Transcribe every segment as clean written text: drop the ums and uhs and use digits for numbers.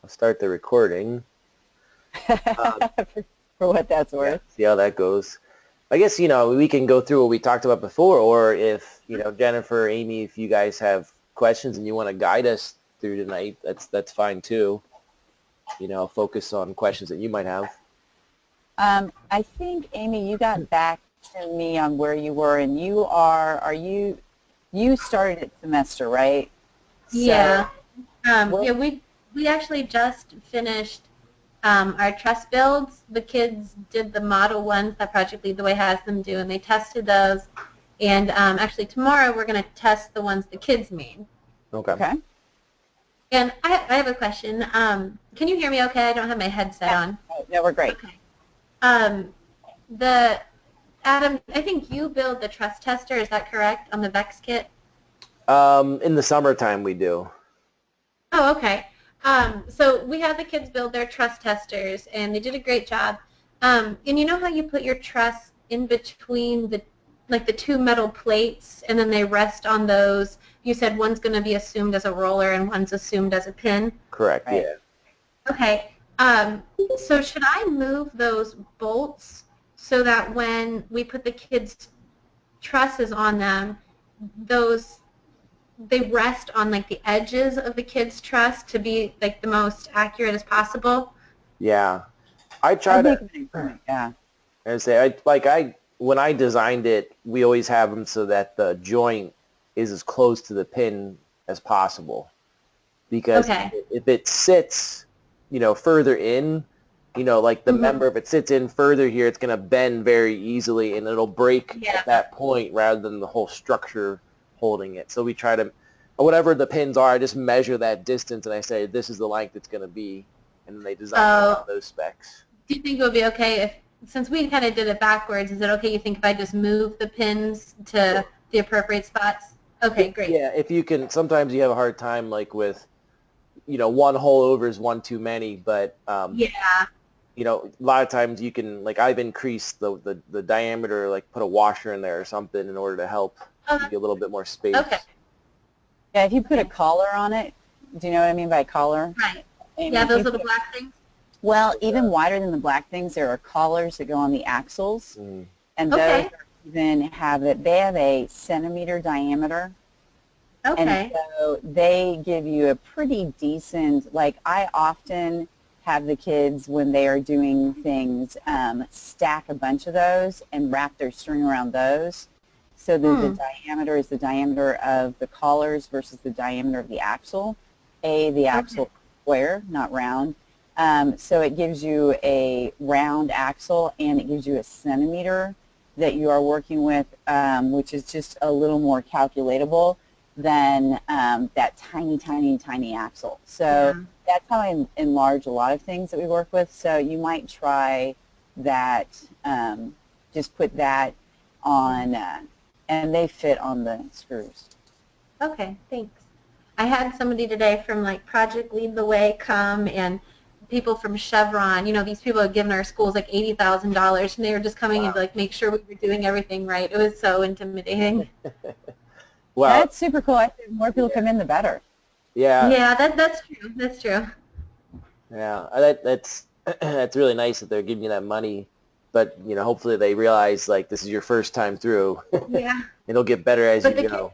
start the recording. Um, For what that's yeah, worth. see how that goes. I guess, we can go through what we talked about before, or if, Jennifer, Amy, if you guys have questions and you want to guide us through tonight, that's fine too. Focus on questions that you might have. I think, Amy, you got back to me on where you were, and you started at semester, right? So, Yeah. what, Yeah, we actually just finished our truss builds. The kids did the model ones that Project Lead the Way has them do, and they tested those. And actually tomorrow we're going to test the ones the kids made. Okay. okay. And I have a question. Can you hear me okay? I don't have my headset Yeah. on. Oh, no, we're great. Okay. Um, the Adam, I think you build the truss tester. Is that correct on the Vex kit? In the summertime we do. Oh, okay. So we had the kids build their truss testers, and they did a great job. And you know how you put your truss in between the two metal plates, and then they rest on those. You said one's going to be assumed as a roller and one's assumed as a pin. Correct, Right. yeah. Okay. So should I move those bolts so that when we put the kids' trusses on them, those they rest on like the edges of the kid's truss to be like the most accurate as possible? Yeah. I try I'd to, make an improvement. Yeah. when I designed it, we always have them so that the joint is as close to the pin as possible. Because Okay. if it sits, further in, like the Mm-hmm. member, if it sits in further here, it's going to bend very easily and it'll break Yeah. at that point rather than the whole structure holding it. So we try to, whatever the pins are, I just measure that distance and I say, this is the length it's going to be. And then they design it around So those specs. do you think it would be okay if, since we kind of did it backwards, is it okay you think if I just move the pins to the appropriate spots? Okay, great. Yeah, if you can, sometimes you have a hard time like with, one hole over is one too many, but Yeah. a lot of times you can, like I've increased the diameter, like put a washer in there or something in order to help Oh, give you a little bit more space. okay. Yeah, if you put a Okay. collar on it, do you know what I mean by collar? Right. Amy, Yeah, if those you little put, black things. well, even wider than the black things, there are collars that go on the axles, Mm. and those Okay. even have it. They have a centimeter diameter, and Okay. so they give you a pretty decent. Like I often have the kids when they are doing things stack a bunch of those and wrap their string around those, so that the Hmm. diameter is the diameter of the collars versus the diameter of the axle. The Okay. axle square, not round. So it gives you a round axle and it gives you a centimeter that you are working with, which is just a little more calculatable than that tiny, tiny, tiny axle. So Yeah. that's how I enlarge a lot of things that we work with. So you might try that, just put that on, and they fit on the screws. Okay, thanks. I had somebody today from like Project Lead the Way come and people from Chevron. You know, these people had given our schools like $80,000 and they were just coming in Wow. to like make sure we were doing everything right. It was so intimidating. Well, That's super cool. I think the more people yeah, come in, the better. yeah, Yeah, that's true. That's true. yeah. That's that's really nice that they're giving you that money, but hopefully they realize like this is your first time through. Yeah. It'll get better as you But the kids, go.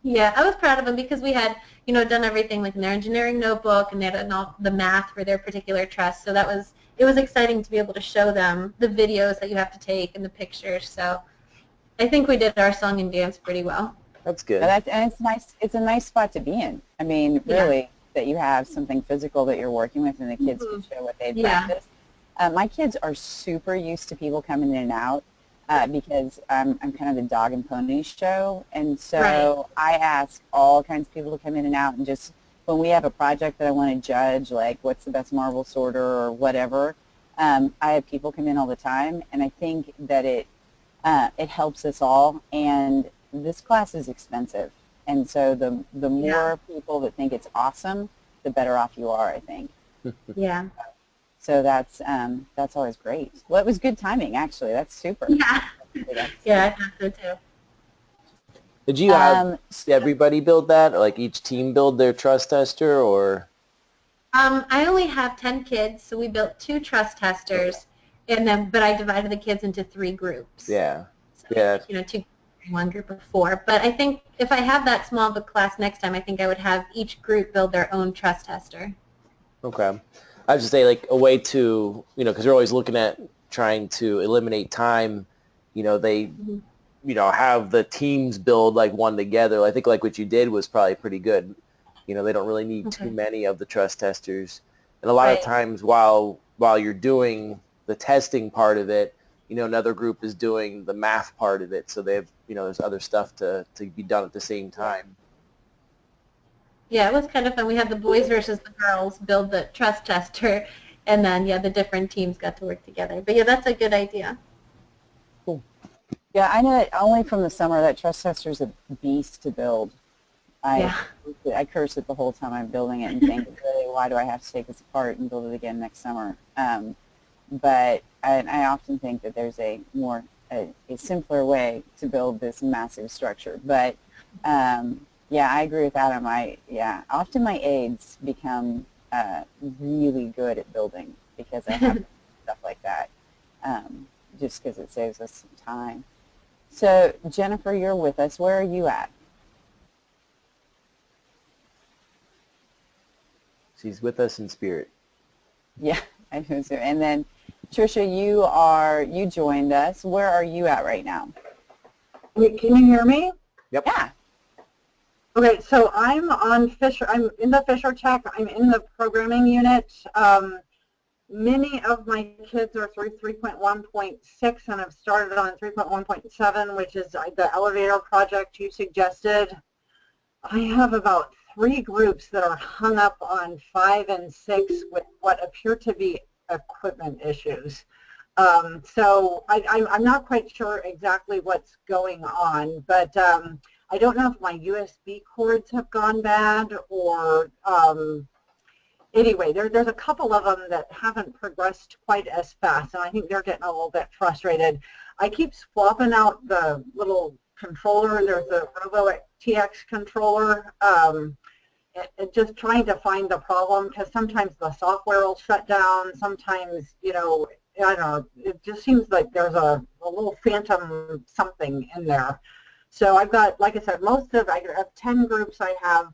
yeah, I was proud of them because we had, you know, done everything like in their engineering notebook and they had done all the math for their particular trust. So it was exciting to be able to show them the videos that you have to take and the pictures. So I think we did our song and dance pretty well. That's good. And it's nice. It's a nice spot to be in. I mean, Yeah. really, that you have something physical that you're working with, and the kids Hmm. can show what they've Yeah. practiced. My kids are super used to people coming in and out because I'm kind of the dog and pony show, and Right. so I ask all kinds of people to come in and out, and just when we have a project that I want to judge, like what's the best marble sorter or whatever, I have people come in all the time, and I think that it helps us all. And this class is expensive, and so the Yeah. more people that think it's awesome, the better off you are, I think. Yeah. So that's always great. Well, it was good timing, actually. That's super. Yeah. That's Yeah, I super. thought so too. Did you have So everybody build that, or like each team build their trust tester, or? I only have 10 kids, so we built 2 trust testers, but I divided the kids into 3 groups. Yeah. So, Yeah. 2, 1 group of 4. But I think if I have that small of a class next time, I think I would have each group build their own trust tester. Okay. I would just say like a way to, because they're always looking at trying to eliminate time, they, Mm-hmm. have the teams build like one together. I think like what you did was probably pretty good. They don't really need too Okay. many of the trust testers. And a lot of Right. times while you're doing the testing part of it, another group is doing the math part of it. So they have, there's other stuff to be done at the same time. Yeah, it was kind of fun. We had the boys versus the girls build the trust tester, and then, the different teams got to work together. But, yeah, that's a good idea. Cool. Yeah, I know it only from the summer that trust tester's a beast to build. I curse it the whole time I'm building it and think, really, why do I have to take this apart and build it again next summer? But I often think that there's a simpler way to build this massive structure. But yeah, I agree with Adam. Often my aides become really good at building because I have stuff like that, just because it saves us some time. So Jennifer, you're with us. Where are you at? She's with us in spirit. Yeah, I know so. And then Tricia, you joined us. Where are you at right now? Wait, can you hear me? Yep. Yeah. Okay, so I'm on Fisher. I'm in the Fisher Tech. I'm in the programming unit. Many of my kids are through 3.1.6 and have started on 3.1.7, which is the elevator project you suggested. I have about 3 groups that are hung up on 5 and 6 with what appear to be equipment issues. So I'm not quite sure exactly what's going on, but I don't know if my USB cords have gone bad or anyway, there's a couple of them that haven't progressed quite as fast, and I think they're getting a little bit frustrated. I keep swapping out the little controller. There's a Robo TX controller, and just trying to find the problem, because sometimes the software will shut down. Sometimes, I don't know, it just seems like there's a little phantom something in there. So I've got, like I said, I have 10 groups. I have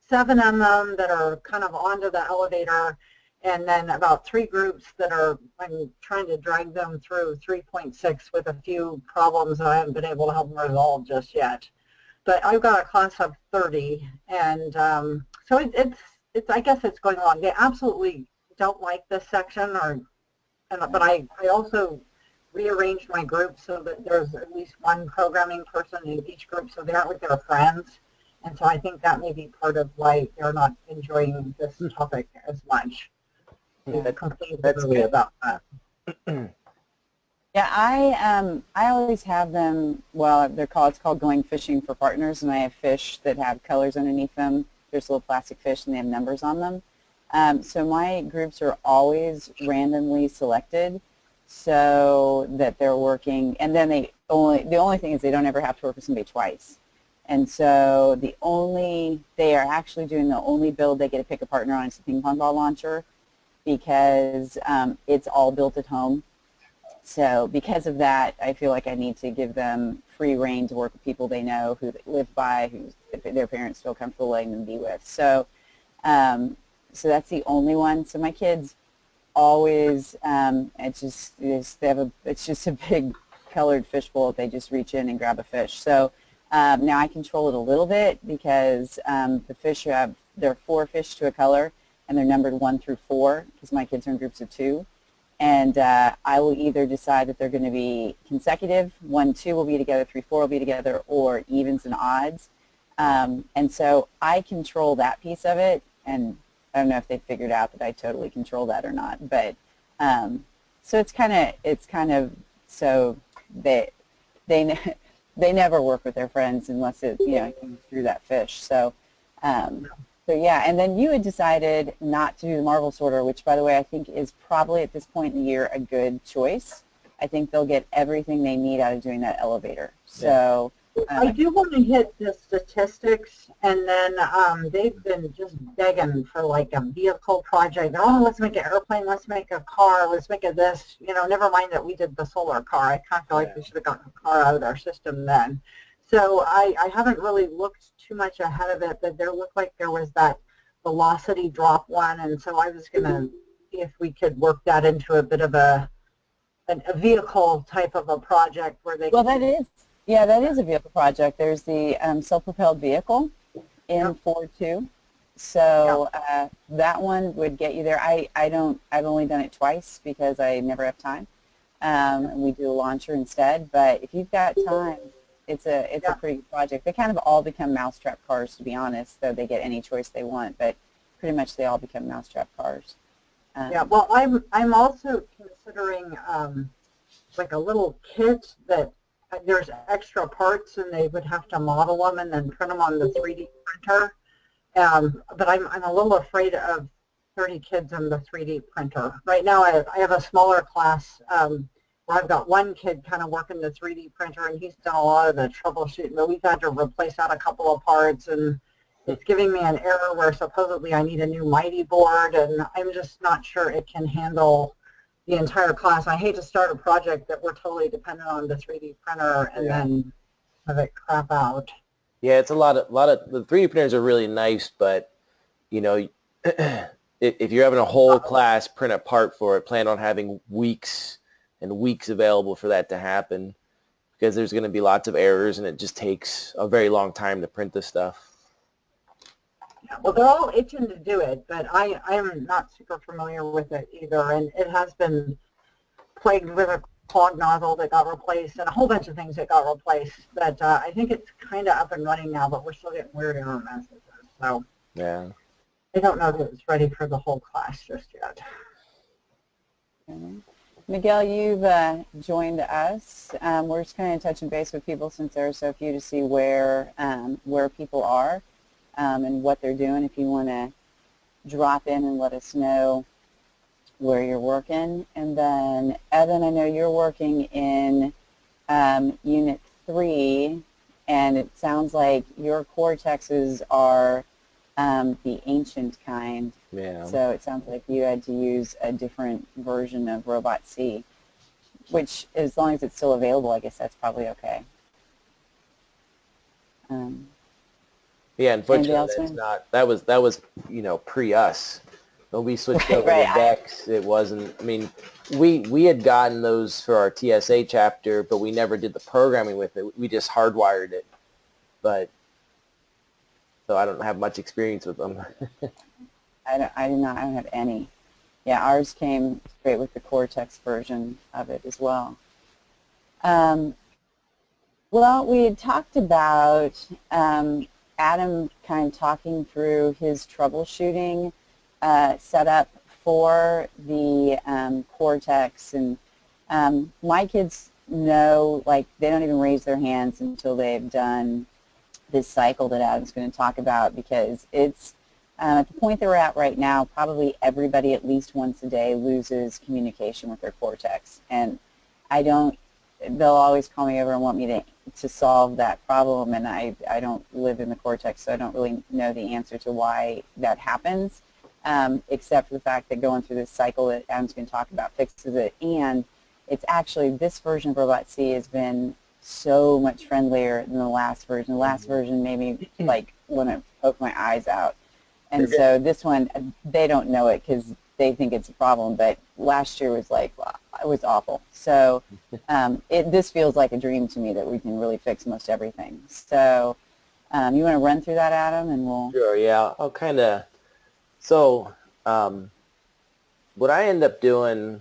7 of them that are kind of onto the elevator, and then about 3 groups that I'm trying to drag them through 3.6 with a few problems that I haven't been able to help them resolve just yet. But I've got a class of 30, and so it's I guess it's going along. They absolutely don't like this section, but I also rearranged my group so that there's at least one programming person in each group, so they aren't with their friends. And so I think that may be part of why they're not enjoying this topic as much. Yeah, That's good about that. Yeah, I always have them. Well, it's called Going Fishing for Partners, and I have fish that have colors underneath them. There's little plastic fish, and they have numbers on them. So my groups are always randomly selected, so that they're working. And then the only thing is they don't ever have to work with somebody twice. And so they are actually doing the only build they get to pick a partner on is the ping pong ball launcher, because it's all built at home. So because of that, I feel like I need to give them free reign to work with people they know, who they live by, who their parents feel comfortable letting them be with. So so that's the only one. So my kids always, it's just a big colored fishbowl that they just reach in and grab a fish. So now I control it a little bit, because the fish there are 4 fish to a color, and they're numbered 1 through 4, because my kids are in groups of 2. And I will either decide that they're going to be consecutive, 1, 2 will be together, 3, 4 will be together, or evens and odds. And so I control that piece of it, and I don't know if they figured out that I totally control that or not. But so it's kind of so they never work with their friends unless it comes through that fish. So so yeah, and then you had decided not to do the marble sorter, which, by the way, I think is probably at this point in the year a good choice. I think they'll get everything they need out of doing that elevator. So I do want to hit the statistics, and then they've been just begging for like a vehicle project. Oh, let's make an airplane, let's make a car, let's make a this. You know, never mind that we did the solar car. I kind of feel like we should have gotten a car out of our system then. So I haven't really looked too much ahead of it, but there looked like there was that velocity drop one, and so I was going to see if we could work that into a bit of a vehicle type of a project where they Well, can, that is a vehicle project. There's the self-propelled vehicle in Yep. 4.2. So that one would get you there. I've only done it twice because I never have time. And we do a launcher instead. But if you've got time, it's a pretty good project. They kind of all become mousetrap cars, to be honest, though they get any choice they want. But pretty much they all become mousetrap cars. yeah. Well, I'm also considering like a little kit that there's extra parts, and they would have to model them and then print them on the 3D printer. But I'm a little afraid of 30 kids on the 3D printer. Right now, I have a smaller class where I've got one kid kind of working the 3D printer, and he's done a lot of the troubleshooting, but we've had to replace out a couple of parts, and it's giving me an error where supposedly I need a new Mighty board, and I'm just not sure it can handle the entire class. I hate to start a project that we're totally dependent on the 3D printer and then have it crap out. Yeah, it's a lot of the 3D printers are really nice, but you know, if you're having a whole class print a part for it, plan on having weeks and weeks available for that to happen, because there's going to be lots of errors, and it just takes a very long time to print this stuff. Yeah, well, they're all itching to do it, but I'm not super familiar with it either, and it has been plagued with a clogged nozzle that got replaced and a whole bunch of things that got replaced. But I think it's kind of up and running now, but we're still getting weird error messages. So Yeah. I don't know if it's ready for the whole class just yet. Okay. Miguel, you've joined us. We're just kind of touching base with people since there's so few to see where people are and what they're doing. If you want to drop in and let us know where you're working. And then, Evan, I know you're working in Unit 3, and it sounds like your cortexes are the ancient kind. Yeah. So it sounds like you had to use a different version of Robot C, which, as long as it's still available, I guess that's probably okay. Yeah, unfortunately, else, that's man? not. That was pre us. When we switched over Right. to Dex, it wasn't. I mean, we had gotten those for our TSA chapter, but we never did the programming with it. We just hardwired it. But so I don't have much experience with them. I don't have any. Yeah, ours came straight with the Cortex version of it as well. Well, we had talked about Adam kind of talking through his troubleshooting setup for the Cortex, and my kids know, like, they don't even raise their hands until they've done this cycle that Adam's going to talk about, because it's at the point that we're at right now, probably everybody at least once a day loses communication with their Cortex, and they'll always call me over and want me to solve that problem, and I don't live in the Cortex, so I don't really know the answer to why that happens, except for the fact that going through this cycle that Adam's going to talk about fixes it. And it's actually, this version of Robot C has been so much friendlier than the last version. The last version made me like want to poke my eyes out. And so this one, they don't know it because they think it's a problem, but last year was like, wow, it was awful. So this feels like a dream to me that we can really fix most everything. So you want to run through that, Adam, and we'll... Sure, yeah. I'll kind of... So what I end up doing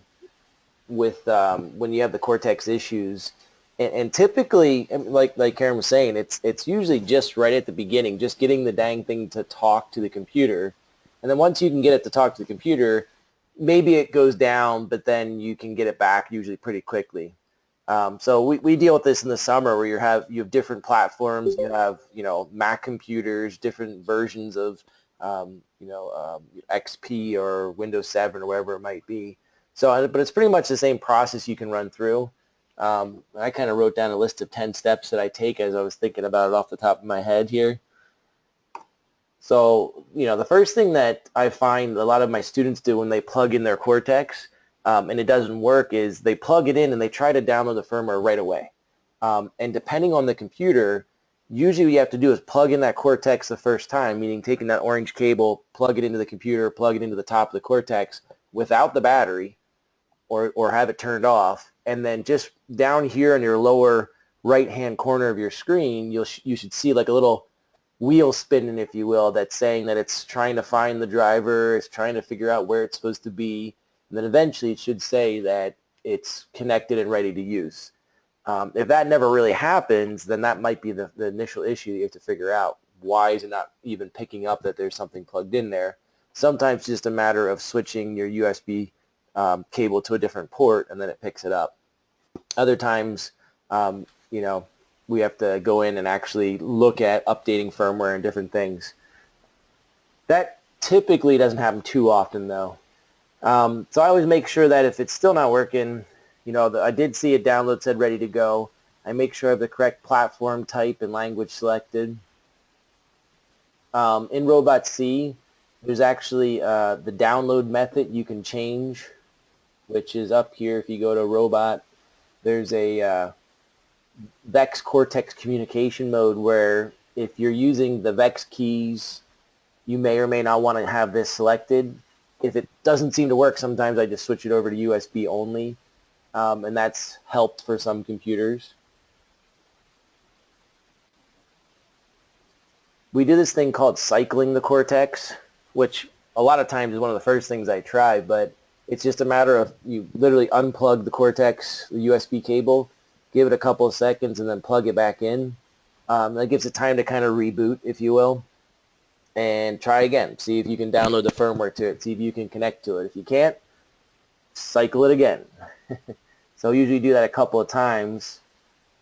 with when you have the Cortex issues, and typically, like Karen was saying, it's usually just right at the beginning, just getting the dang thing to talk to the computer. And then once you can get it to talk to the computer, maybe it goes down, but then you can get it back usually pretty quickly. So we deal with this in the summer where you have different platforms. You have Mac computers, different versions of XP or Windows 7 or whatever it might be. So, but it's pretty much the same process you can run through. I kind of wrote down a list of 10 steps that I take as I was thinking about it off the top of my head here. So, the first thing that I find a lot of my students do when they plug in their Cortex and it doesn't work is they plug it in and they try to download the firmware right away. And depending on the computer, usually what you have to do is plug in that Cortex the first time, meaning taking that orange cable, plug it into the computer, plug it into the top of the Cortex without the battery, or have it turned off, and then just down here in your lower right-hand corner of your screen, you should see like a little wheel spinning, if you will, that's saying that it's trying to find the driver, it's trying to figure out where it's supposed to be, and then eventually it should say that it's connected and ready to use. If that never really happens, then that might be the initial issue you have to figure out. Why is it not even picking up that there's something plugged in there? Sometimes it's just a matter of switching your USB cable to a different port, and then it picks it up. Other times, we have to go in and actually look at updating firmware and different things. That typically doesn't happen too often, though. So I always make sure that if it's still not working, I did see a download said ready to go. I make sure I have the correct platform type and language selected. In Robot C, there's actually the download method you can change, which is up here. If you go to Robot, there's a VEX Cortex communication mode where if you're using the VEX keys, you may or may not want to have this selected. If it doesn't seem to work, sometimes I just switch it over to USB only, and that's helped for some computers. We do this thing called cycling the Cortex, which a lot of times is one of the first things I try, but it's just a matter of you literally unplug the Cortex, the USB cable, give it a couple of seconds, and then plug it back in. That gives it time to kind of reboot, if you will, and try again. See if you can download the firmware to it. See if you can connect to it. If you can't, cycle it again. So I usually do that a couple of times.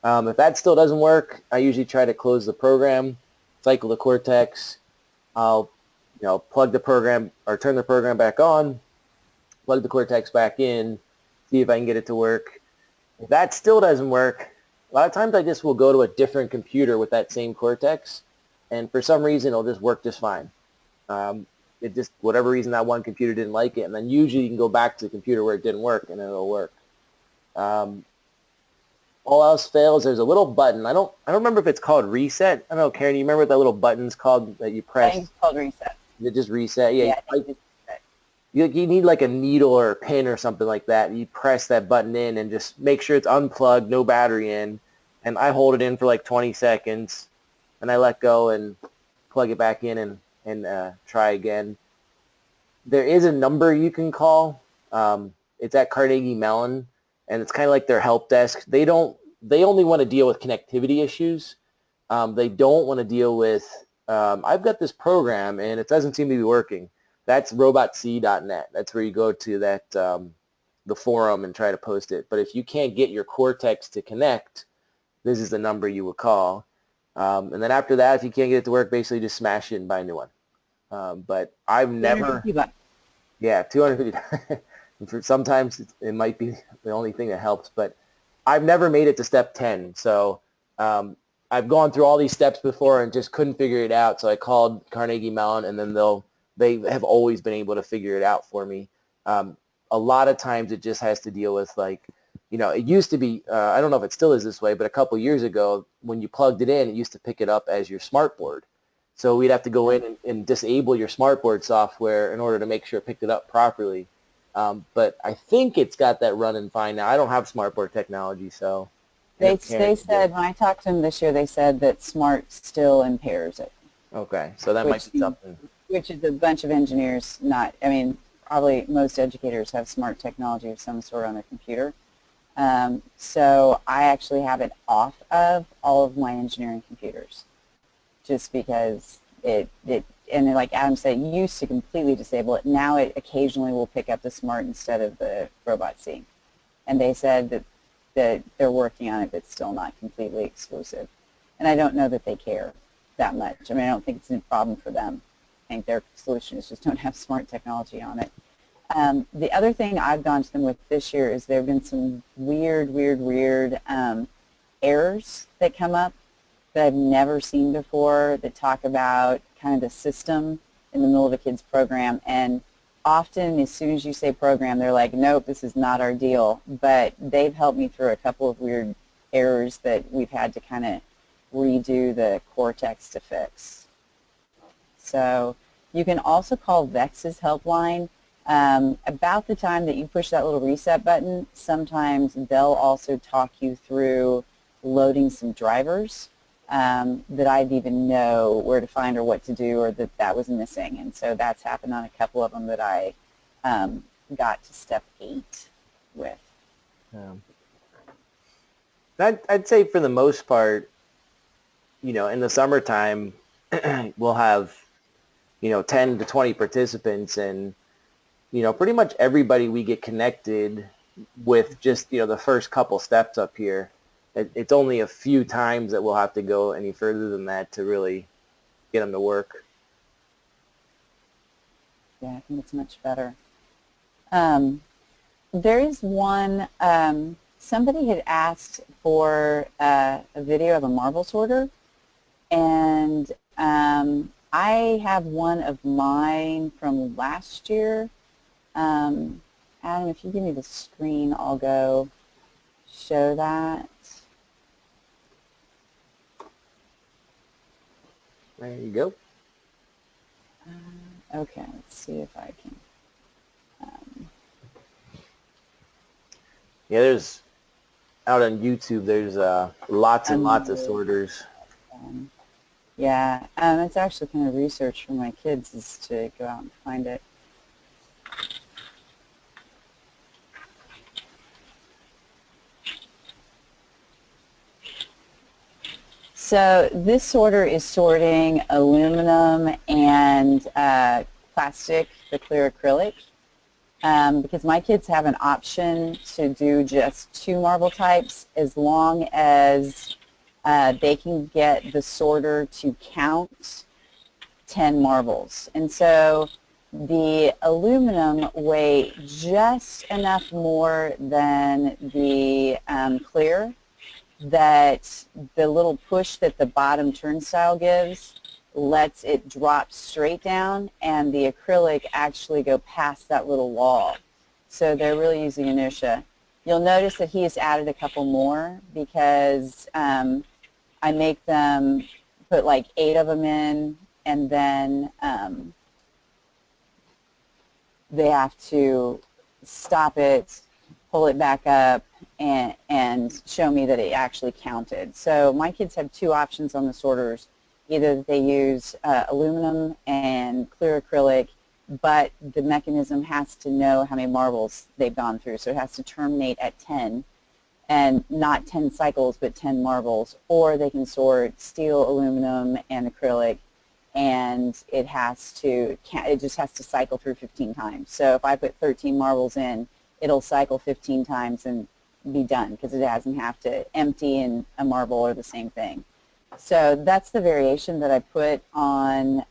If that still doesn't work, I usually try to close the program, cycle the Cortex. I'll plug the program or turn the program back on, plug the Cortex back in, see if I can get it to work. If that still doesn't work, a lot of times I just will go to a different computer with that same Cortex, and for some reason it'll just work just fine. Whatever reason that one computer didn't like it, and then usually you can go back to the computer where it didn't work and it'll work. All else fails, there's a little button. I don't remember if it's called reset. I don't know, Karen, you remember what that little button's called that you press? I think it's called reset. It just reset? Yeah. I think it's reset. You need like a needle or a pin or something like that. You press that button in and just make sure it's unplugged, no battery in. And I hold it in for like 20 seconds, and I let go and plug it back in and try again. There is a number you can call. It's at Carnegie Mellon, and it's kind of like their help desk. They only want to deal with connectivity issues. They don't want to deal with, I've got this program and it doesn't seem to be working. That's robotc.net. That's where you go to that the forum and try to post it. But if you can't get your Cortex to connect, this is the number you would call. And then after that, if you can't get it to work, basically just smash it and buy a new one. But I've never... Yeah, $250. Sometimes it might be the only thing that helps, but I've never made it to step 10. So I've gone through all these steps before and just couldn't figure it out. So I called Carnegie Mellon, and then they have always been able to figure it out for me. A lot of times it just has to deal with it used to be, I don't know if it still is this way, but a couple years ago when you plugged it in, it used to pick it up as your smartboard. So we'd have to go in and disable your smartboard software in order to make sure it picked it up properly. But I think it's got that running fine now. I don't have smartboard technology, so. They said, when I talked to them this year, they said that Smart still impairs it. Okay, so that might be something. Which is a bunch of engineers probably most educators have Smart technology of some sort on their computer. So I actually have it off of all of my engineering computers just because and like Adam said, it used to completely disable it. Now it occasionally will pick up the Smart instead of the Robot C. And they said that they're working on it, but it's still not completely exclusive. And I don't know that they care that much. I don't think it's a problem for them. I think their solution is just don't have Smart technology on it. The other thing I've gone to them with this year is there have been some weird errors that come up that I've never seen before that talk about kind of the system in the middle of a kid's program. And often as soon as you say program, they're like, nope, this is not our deal. But they've helped me through a couple of weird errors that we've had to kind of redo the core text to fix. So you can also call VEX's helpline. About the time that you push that little reset button, sometimes they'll also talk you through loading some drivers that I didn't even know where to find or what to do, or that was missing. And so that's happened on a couple of them that I got to step 8 with. I'd say for the most part, you know, in the summertime, we'll have, you know, 10 to 20 participants, and, you know, pretty much everybody we get connected with just, you know, the first couple steps up here. It's only a few times that we'll have to go any further than that to really get them to work. Yeah, I think it's much better. There is one, somebody had asked for a video of a marble sorter, and I have one of mine from last year. Adam, if you give me the screen, I'll go show that. There you go. Okay, let's see if I can. Yeah, there's, out on YouTube, there's lots and lots of sorters. Yeah, it's actually kind of research for my kids is to go out and find it. So this sorter is sorting aluminum and plastic, the clear acrylic, because my kids have an option to do just 2 marble types as long as they can get the sorter to count 10 marbles. And so the aluminum weigh just enough more than the clear, that the little push that the bottom turnstile gives lets it drop straight down, and the acrylic actually go past that little wall. So they're really using inertia. You'll notice that he has added a couple more because I make them put like 8 of them in, and then they have to stop it, pull it back up, and show me that it actually counted. So my kids have 2 options on the sorters. Either that they use aluminum and clear acrylic, but the mechanism has to know how many marbles they've gone through. So it has to terminate at 10, and not 10 cycles, but 10 marbles. Or they can sort steel, aluminum, and acrylic, and it just has to cycle through 15 times. So if I put 13 marbles in, it'll cycle 15 times and be done, because it doesn't have to empty and a marble or the same thing. So that's the variation that I put on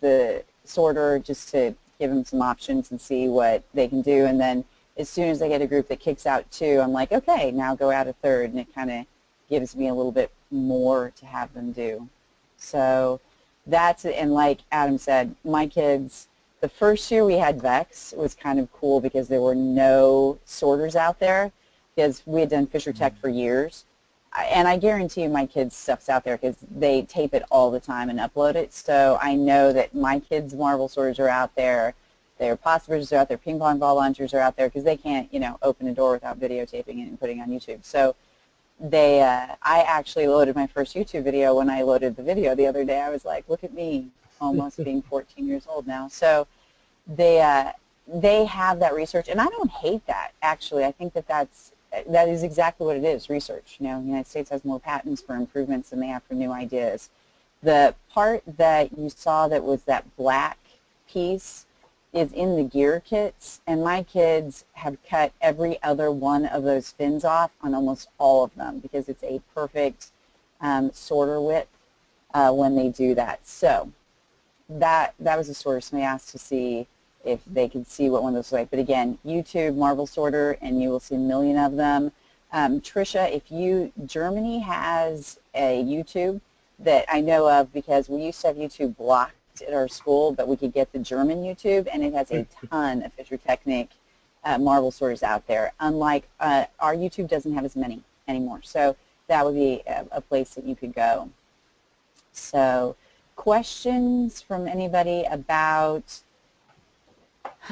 the sorter, just to give them some options and see what they can do. And then as soon as I get a group that kicks out 2, I'm like, okay, now go out a 3rd, and it kind of gives me a little bit more to have them do. So that's it. And like Adam said, my kids, the first year we had VEX, it was kind of cool because there were no sorters out there, because we had done Fisher Tech for years. And I guarantee you my kids' stuff's out there because they tape it all the time and upload it. So I know that my kids' marble sorters are out there, their pasta bridges are out there, ping pong ball launchers are out there, because they can't, you know, open a door without videotaping it and putting it on YouTube. So they, I actually loaded my first YouTube video. When I loaded the video the other day, I was like, look at me, almost being 14 years old now. So they have that research, and I don't hate that, actually. I think that is exactly what it is, research. You know, the United States has more patents for improvements than they have for new ideas. The part that you saw that was that black piece is in the gear kits, and my kids have cut every other one of those fins off on almost all of them, because it's a perfect sorter width when they do that. So that was a sorter. Somebody asked to see if they could see what one of those looks like. But again, YouTube marble sorter, and you will see a million of them. Tricia, Germany has a YouTube that I know of, because we used to have YouTube blocked at our school, but we could get the German YouTube, and it has a ton of Fisher Technic marble sorters out there. Unlike our YouTube doesn't have as many anymore, so that would be a place that you could go. So, questions from anybody about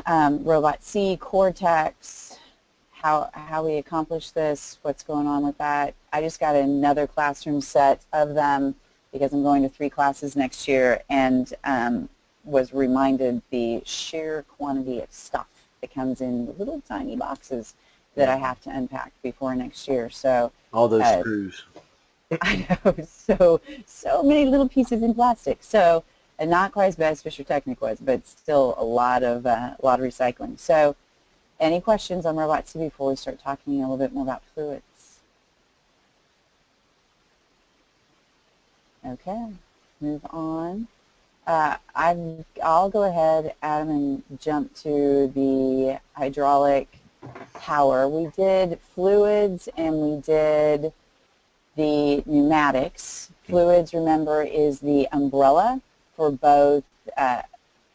Robot C, Cortex, how we accomplish this, what's going on with that? I just got another classroom set of them because I'm going to 3 classes next year, and was reminded the sheer quantity of stuff that comes in little tiny boxes that I have to unpack before next year. So all those screws. I know, so many little pieces in plastic. So, and not quite as bad as Fisher Technic was, but still a lot of recycling. So, any questions on Robot C before we start talking a little bit more about fluids? Okay, move on. I'll go ahead, Adam, and jump to the hydraulic power. We did fluids and we did the pneumatics. Fluids, remember, is the umbrella for both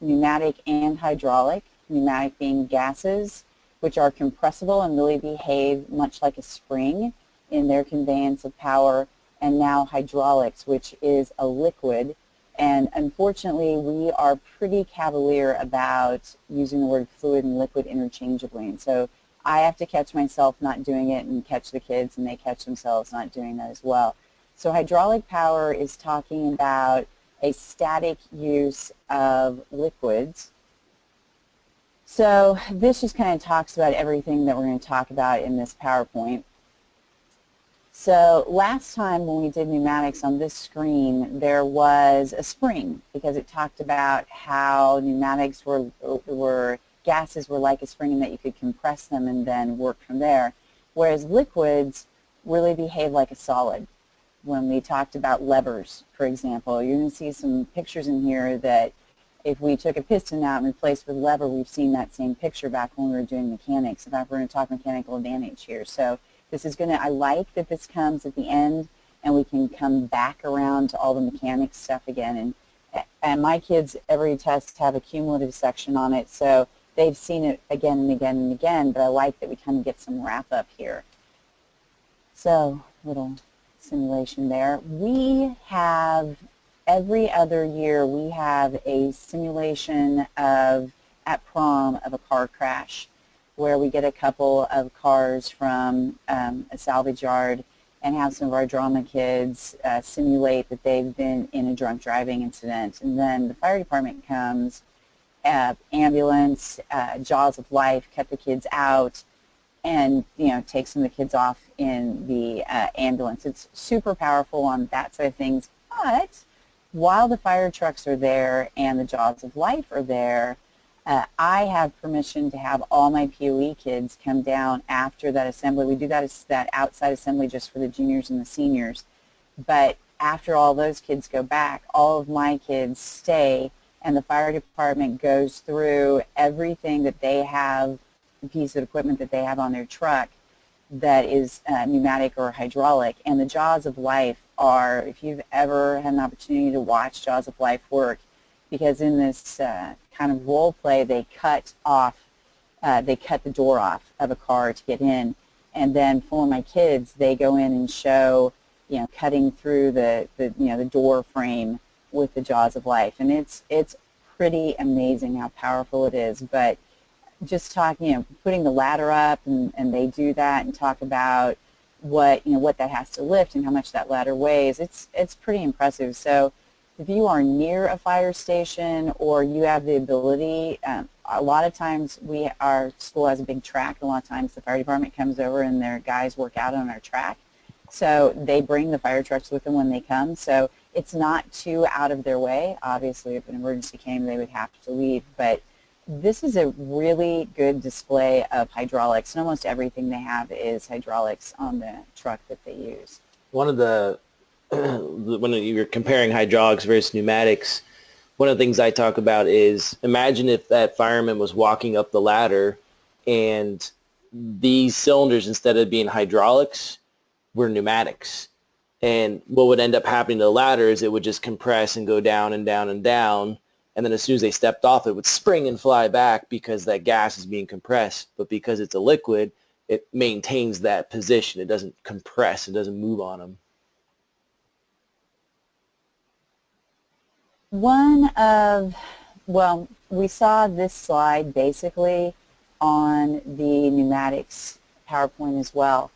pneumatic and hydraulic. Pneumatic being gases, which are compressible and really behave much like a spring in their conveyance of power, and now hydraulics, which is a liquid. And unfortunately, we are pretty cavalier about using the word fluid and liquid interchangeably. And so I have to catch myself not doing it and catch the kids, and they catch themselves not doing that as well. So hydraulic power is talking about a static use of liquids. So this just kind of talks about everything that we're going to talk about in this PowerPoint. So last time when we did pneumatics on this screen, there was a spring, because it talked about how pneumatics gases were like a spring, and that you could compress them and then work from there, whereas liquids really behave like a solid. When we talked about levers, for example, you're going to see some pictures in here that if we took a piston out and replaced with lever, we've seen that same picture back when we were doing mechanics. In fact, we're going to talk mechanical advantage here. So this is going to, I like that this comes at the end and we can come back around to all the mechanics stuff again. And my kids, every test have a cumulative section on it, so they've seen it again and again and again, but I like that we kind of get some wrap up here. So, little simulation there. We have, every other year, we have a simulation of, at prom, of a car crash, where we get a couple of cars from a salvage yard and have some of our drama kids simulate that they've been in a drunk driving incident. And then the fire department comes, ambulance, Jaws of Life, cut the kids out, and take some of the kids off in the ambulance. It's super powerful on that side of things. But while the fire trucks are there and the Jaws of Life are there, I have permission to have all my POE kids come down after that assembly. We do that outside assembly just for the juniors and the seniors. But after all those kids go back, all of my kids stay, and the fire department goes through everything that they have, the piece of equipment that they have on their truck that is pneumatic or hydraulic. And the Jaws of Life are, if you've ever had an opportunity to watch Jaws of Life work, because in this kind of role play, they cut the door off of a car to get in, and then for my kids, they go in and show, cutting through the door frame with the Jaws of Life, and it's pretty amazing how powerful it is. But just talking, putting the ladder up, and they do that and talk about what that has to lift and how much that ladder weighs. It's pretty impressive. So if you are near a fire station or you have the ability, a lot of times our school has a big track. A lot of times the fire department comes over and their guys work out on our track. So they bring the fire trucks with them when they come. So it's not too out of their way. Obviously, if an emergency came, they would have to leave. But this is a really good display of hydraulics, and almost everything they have is hydraulics on the truck that they use. One of the when you're comparing hydraulics versus pneumatics, one of the things I talk about is imagine if that fireman was walking up the ladder and these cylinders, instead of being hydraulics, were pneumatics. And what would end up happening to the ladder is it would just compress and go down and down and down. And then as soon as they stepped off, it would spring and fly back because that gas is being compressed. But because it's a liquid, it maintains that position. It doesn't compress. It doesn't move on them. Well, we saw this slide basically on the pneumatics PowerPoint as well.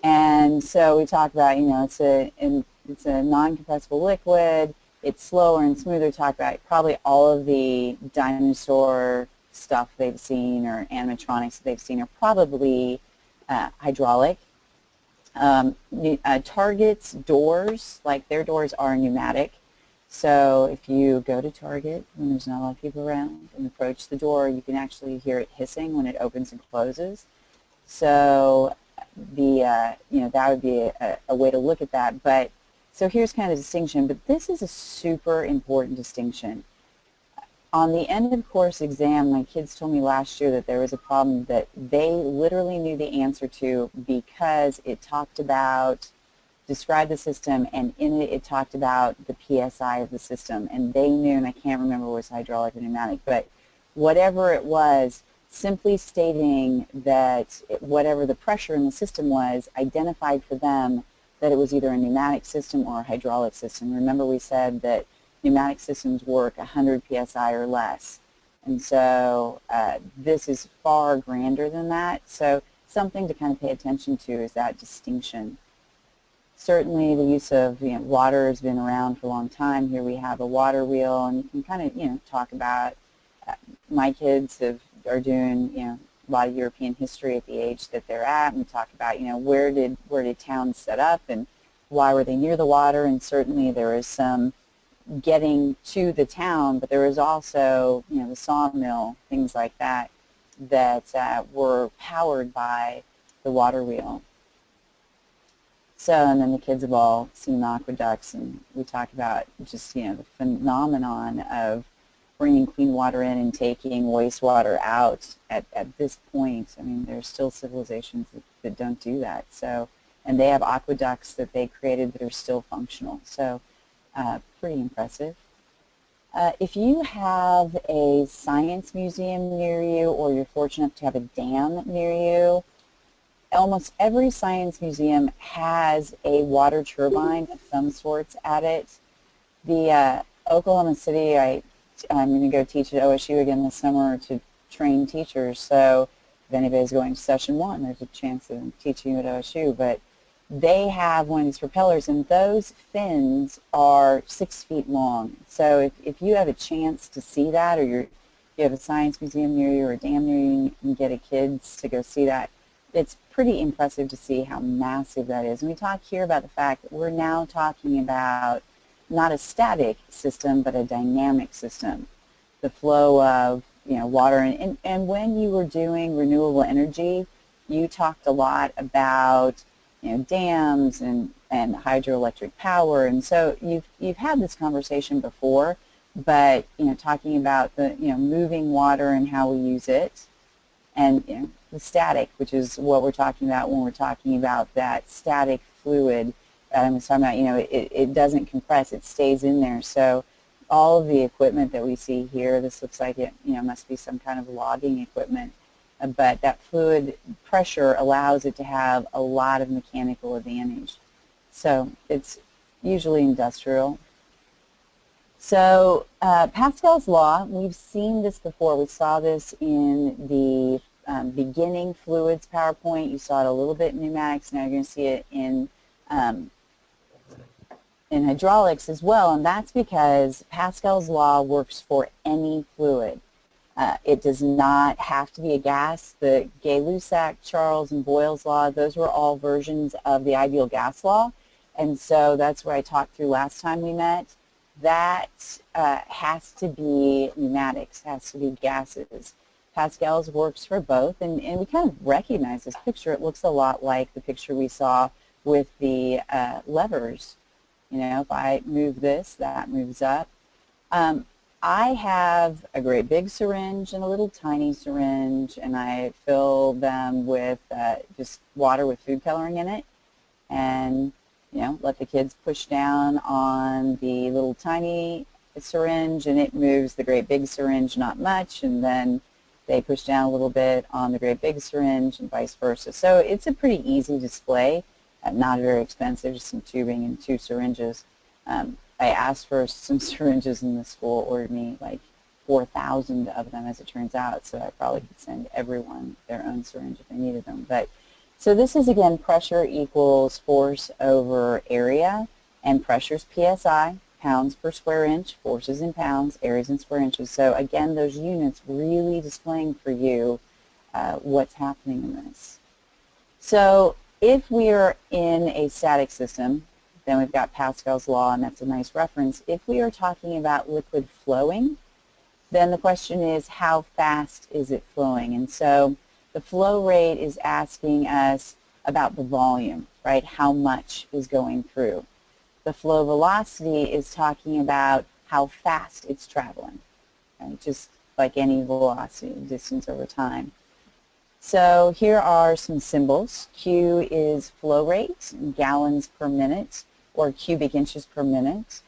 And so we talked about, it's a non-compressible liquid, it's slower and smoother. Talk about probably all of the dinosaur stuff they've seen or animatronics they've seen are probably hydraulic. Target's doors, like their doors are pneumatic. So if you go to Target when there's not a lot of people around and approach the door, you can actually hear it hissing when it opens and closes. So that would be a way to look at that. But so here's kind of the distinction, but this is a super important distinction. On the end of course exam, my kids told me last year that there was a problem that they literally knew the answer to because it described the system, and in it talked about the PSI of the system, and they knew, and I can't remember if it was hydraulic or pneumatic, but whatever it was, simply stating that whatever the pressure in the system was identified for them that it was either a pneumatic system or a hydraulic system. Remember we said that pneumatic systems work 100 PSI or less, and so this is far grander than that, so something to kind of pay attention to is that distinction. Certainly the use of water has been around for a long time. Here we have a water wheel, and you can kind of talk about, my kids are doing a lot of European history at the age that they're at, and we talk about where did towns set up and why were they near the water, and certainly there is some getting to the town, but there was also the sawmill, things like that were powered by the water wheel. So, and then the kids have all seen aqueducts, and we talk about just, the phenomenon of bringing clean water in and taking wastewater out at this point. I mean, there's still civilizations that don't do that. So, and they have aqueducts that they created that are still functional. So, pretty impressive. If you have a science museum near you, or you're fortunate to have a dam near you, almost every science museum has a water turbine of some sorts at it. The Oklahoma City, I'm going to go teach at OSU again this summer to train teachers, so if anybody's going to session 1, there's a chance of teaching you at OSU, but they have one of these propellers, and those fins are 6 feet long. So if you have a chance to see that, or you have a science museum near you or a dam near you, and you can get a kids to go see that, it's pretty impressive to see how massive that is. And we talk here about the fact that we're now talking about not a static system, but a dynamic system. The flow of water, and when you were doing renewable energy, you talked a lot about dams and hydroelectric power, and so you've had this conversation before, but talking about the moving water and how we use it, and the static, which is what we're talking about when we're talking about that static fluid that I was talking about. It doesn't compress; it stays in there. So all of the equipment that we see here, this looks like it must be some kind of logging equipment, but that fluid pressure allows it to have a lot of mechanical advantage. So it's usually industrial. So Pascal's law, we've seen this before. We saw this in the beginning fluids PowerPoint. You saw it a little bit in pneumatics. Now you're going to see it in hydraulics as well, and that's because Pascal's law works for any fluid. It does not have to be a gas. The Gay-Lussac, Charles, and Boyle's law, those were all versions of the ideal gas law, and so that's what I talked through last time we met. That has to be pneumatics, has to be gases. Pascal's works for both, and we kind of recognize this picture. It looks a lot like the picture we saw with the levers. If I move this, that moves up. I have a great big syringe and a little tiny syringe, and I fill them with just water with food coloring in it, and let the kids push down on the little tiny syringe, and it moves the great big syringe not much, and then they push down a little bit on the great big syringe and vice versa. So it's a pretty easy display, not very expensive, just some tubing and 2 syringes. I asked for some syringes, and the school ordered me like 4,000 of them, as it turns out, so I probably could send everyone their own syringe if they needed them. But so this is, again, pressure equals force over area, and pressure's PSI, pounds per square inch, forces in pounds, areas in square inches. So again, those units really displaying for you what's happening in this. So if we are in a static system, then we've got Pascal's law, and that's a nice reference. If we are talking about liquid flowing, then the question is, how fast is it flowing? And so the flow rate is asking us about the volume, right? How much is going through. The flow velocity is talking about how fast it's traveling, right? Just like any velocity, distance over time. So here are some symbols. Q is flow rate in gallons per minute, or cubic inches per minute.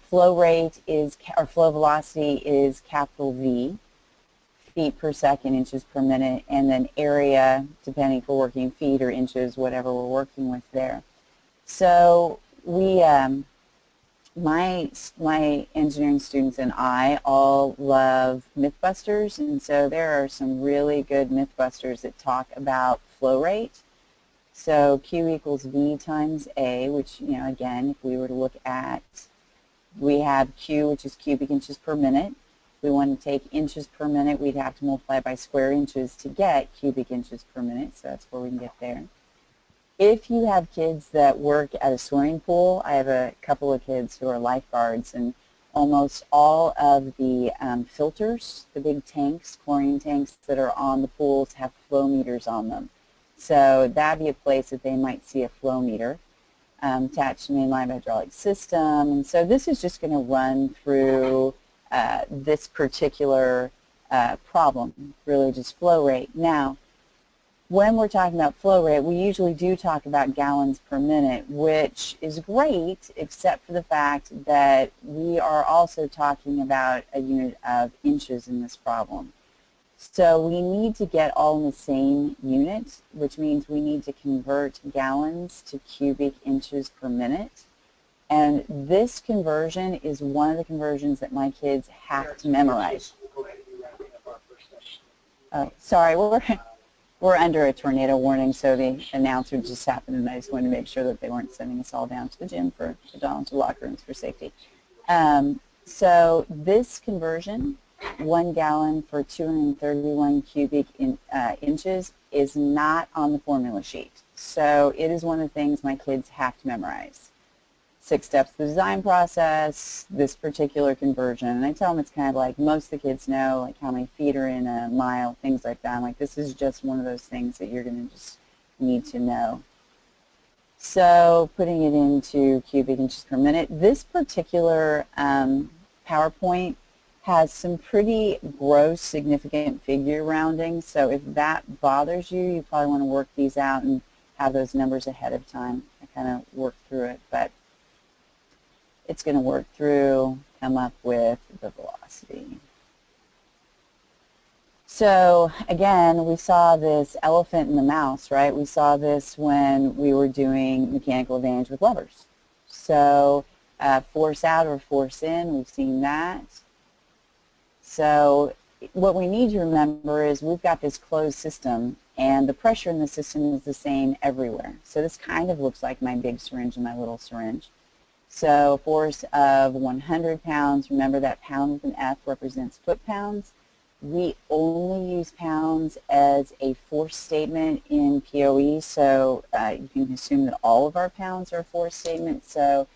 Flow rate is, or flow velocity is capital V, feet per second, inches per minute, and then area, depending if we're working feet or inches, whatever we're working with there. So we, my engineering students and I all love Mythbusters, and so there are some really good Mythbusters that talk about flow rate. So Q equals V times A, which, again, if we were to look at, we have Q, which is cubic inches per minute. If we want to take inches per minute, we'd have to multiply by square inches to get cubic inches per minute, so that's where we can get there. If you have kids that work at a swimming pool, I have a couple of kids who are lifeguards, and almost all of the filters, the big tanks, chlorine tanks that are on the pools, have flow meters on them. So that'd be a place that they might see a flow meter attached to the mainline hydraulic system. And so this is just going to run through this particular problem, really just flow rate. Now, when we're talking about flow rate, we usually do talk about gallons per minute, which is great, except for the fact that we are also talking about a unit of inches in this problem. So we need to get all in the same unit, which means we need to convert gallons to cubic inches per minute. And this conversion is one of the conversions that my kids have to memorize. Oh, sorry, we're under a tornado warning, so the announcer just happened, and I just wanted to make sure that they weren't sending us all down to the gym for down to locker rooms for safety. So this conversion, 1 gallon for 231 cubic inches, is not on the formula sheet. So it is one of the things my kids have to memorize. 6 steps of the design process, this particular conversion. And I tell them it's kind of like most of the kids know, like how many feet are in a mile, things like that. I'm like, this is just one of those things that you're going to just need to know. So putting it into cubic inches per minute, this particular PowerPoint has some pretty gross, significant figure rounding. So if that bothers you, you probably want to work these out and have those numbers ahead of time. I kind of work through it, but it's going to work through, come up with the velocity. So again, we saw this elephant and the mouse, right? We saw this when we were doing mechanical advantage with levers. So force out or force in, we've seen that. So what we need to remember is we've got this closed system, and the pressure in the system is the same everywhere. So this kind of looks like my big syringe and my little syringe. So force of 100 pounds, remember that pound with an F represents foot-pounds. We only use pounds as a force statement in POE, so you can assume that all of our pounds are force statements. So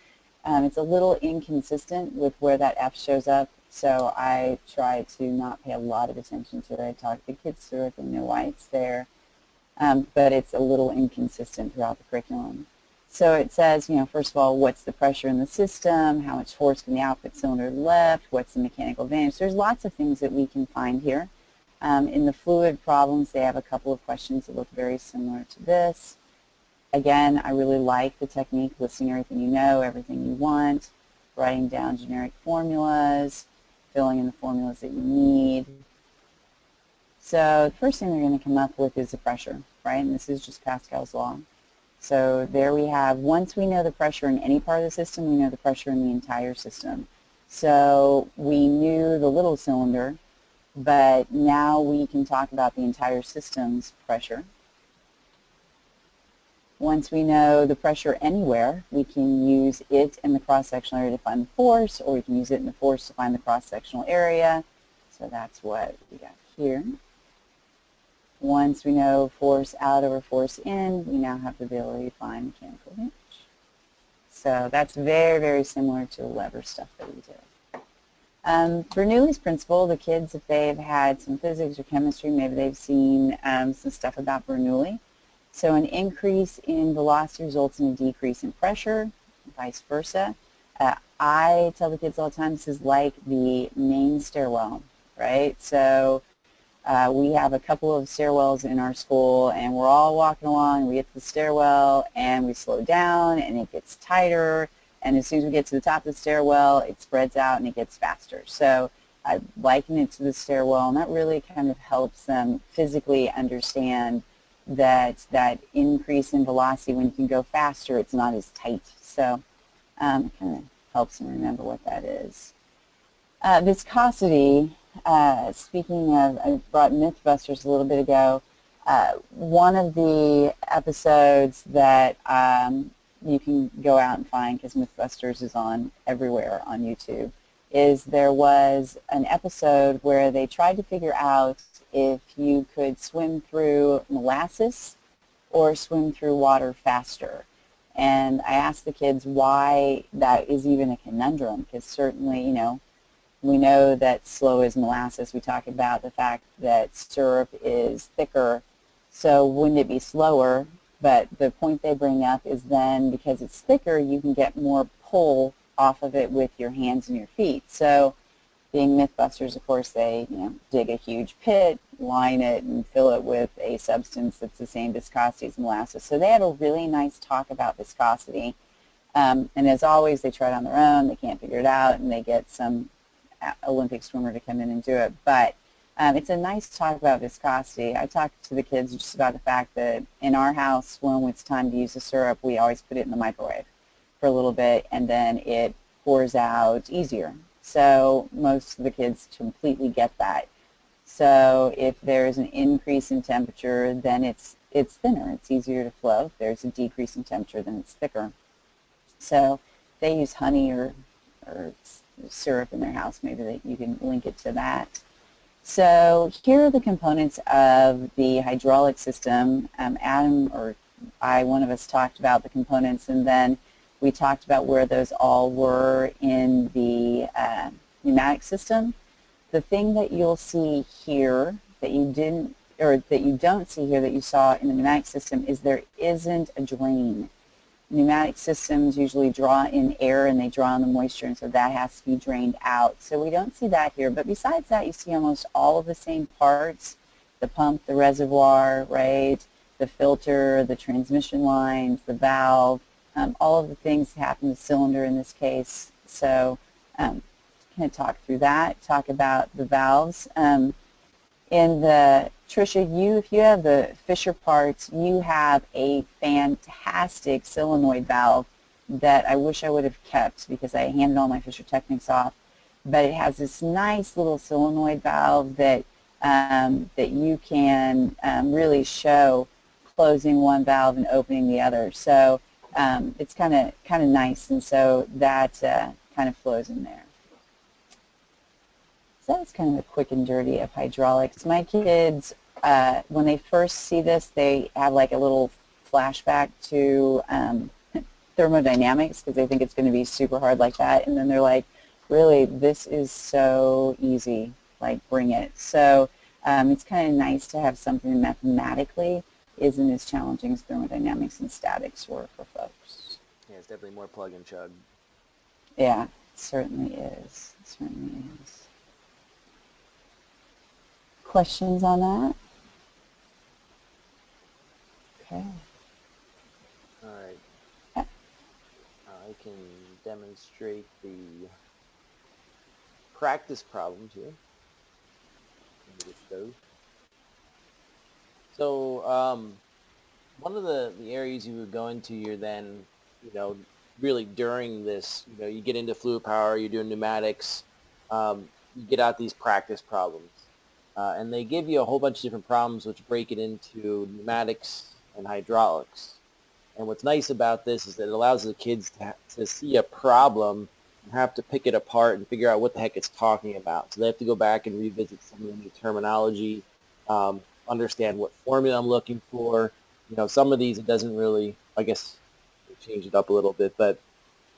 it's a little inconsistent with where that F shows up, so I try to not pay a lot of attention to it. I talk the kids through it, they know why it's there, but it's a little inconsistent throughout the curriculum. So it says, first of all, what's the pressure in the system, how much force can the output cylinder lift, what's the mechanical advantage. There's lots of things that we can find here. In the fluid problems, they have a couple of questions that look very similar to this. Again, I really like the technique, listing everything you know, everything you want, writing down generic formulas, filling in the formulas that you need. So the first thing they're going to come up with is the pressure, right? And this is just Pascal's law. So there we have, once we know the pressure in any part of the system, we know the pressure in the entire system. So we knew the little cylinder, but now we can talk about the entire system's pressure. Once we know the pressure anywhere, we can use it in the cross-sectional area to find the force, or we can use it in the force to find the cross-sectional area. So that's what we got here. Once we know force out over force in, we now have the ability to find mechanical advantage. So that's very, very similar to the lever stuff that we did. Bernoulli's principle, the kids, if they've had some physics or chemistry, maybe they've seen some stuff about Bernoulli. So an increase in velocity results in a decrease in pressure, vice versa. I tell the kids all the time, this is like the main stairwell, right? So we have a couple of stairwells in our school, and we're all walking along, we get to the stairwell, and we slow down, and it gets tighter, and as soon as we get to the top of the stairwell, it spreads out and it gets faster. So I liken it to the stairwell, and that really kind of helps them physically understand that increase in velocity, when you can go faster, it's not as tight. So it kind of helps them remember what that is. Viscosity, speaking of, I brought Mythbusters a little bit ago. One of the episodes that you can go out and find, because Mythbusters is on everywhere on YouTube, is there was an episode where they tried to figure out if you could swim through molasses or swim through water faster. And I asked the kids why that is even a conundrum, because certainly, we know that slow is molasses. We talk about the fact that syrup is thicker, so wouldn't it be slower? But the point they bring up is then, because it's thicker, you can get more pull off of it with your hands and your feet. So being Mythbusters, of course, they dig a huge pit, line it, and fill it with a substance that's the same viscosity as molasses. So they have a really nice talk about viscosity. And as always, they try it on their own. They can't figure it out, and they get some Olympic swimmer to come in and do it. But it's a nice talk about viscosity. I talked to the kids just about the fact that in our house, when it's time to use the syrup, we always put it in the microwave for a little bit, and then it pours out easier. So most of the kids completely get that. So if there's an increase in temperature, then it's thinner. It's easier to flow. If there's a decrease in temperature, then it's thicker. So they use honey or syrup in their house. Maybe you can link it to that. So here are the components of the hydraulic system. Adam or I, one of us, talked about the components, and then we talked about where those all were in the pneumatic system. The thing that you'll see here that you didn't, or that you don't see here that you saw in the pneumatic system, is there isn't a drain. Pneumatic systems usually draw in air and they draw in the moisture, and so that has to be drained out. So we don't see that here, but besides that, you see almost all of the same parts: the pump, the reservoir, right, the filter, the transmission lines, the valve, all of the things that happen to the cylinder in this case. So kind of talk through that, talk about the valves. In the, Tricia, if you have the Fisher parts, you have a fantastic solenoid valve that I wish I would have kept, because I handed all my Fisher Technics off. But it has this nice little solenoid valve that that you can really show closing one valve and opening the other. So it's kind of nice, and so that kind of flows in there. So that's kind of a quick and dirty of hydraulics. My kids, when they first see this, they have like a little flashback to thermodynamics, because they think it's going to be super hard like that, and then they're like, really, this is so easy, like, bring it. So it's kind of nice to have something mathematically isn't as challenging as thermodynamics and statics were for folks. Yeah, it's definitely more plug and chug. Yeah, it certainly is. It certainly is. Questions on that? Okay. All right. Yeah. I can demonstrate the practice problems here. Let me get those. So one of the areas you would go into, you're then, really during this, you get into fluid power, you're doing pneumatics, you get out these practice problems. And they give you a whole bunch of different problems which break it into pneumatics and hydraulics. And what's nice about this is that it allows the kids to see a problem and have to pick it apart and figure out what the heck it's talking about. So they have to go back and revisit some of the new terminology, understand what formula I'm looking for. Some of these it doesn't really, I guess, change it up a little bit, but